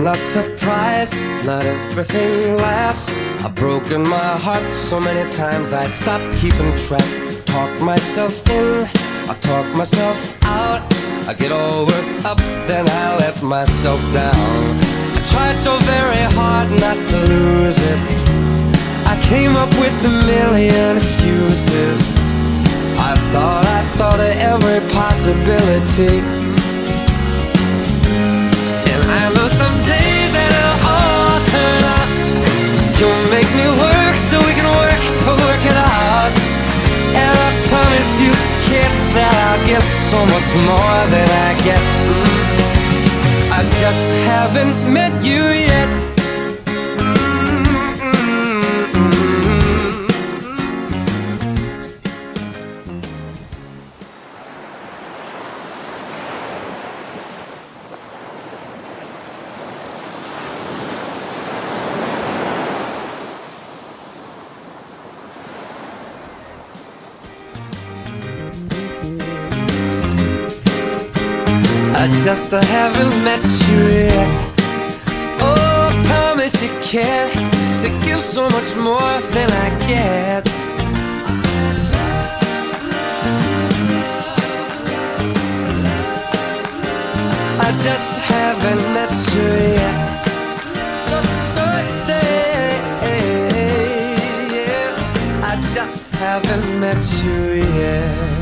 not surprised, not everything lasts. I've broken my heart so many times I stopped keeping track. Talk myself in, I talk myself out. I get all worked up, then I let myself down. I tried so very hard not to lose it. I came up with a million excuses. I thought of every possibility. And I know someday that it'll all turn out. You'll make me work so we can work to work it out. And I promise you, kid, that I'll give so much more than I get. I just haven't met you yet. I just haven't met you yet. Oh, I promise you can't to give so much more than I get. I just haven't met you yet. So birthday, yeah. I just haven't met you yet.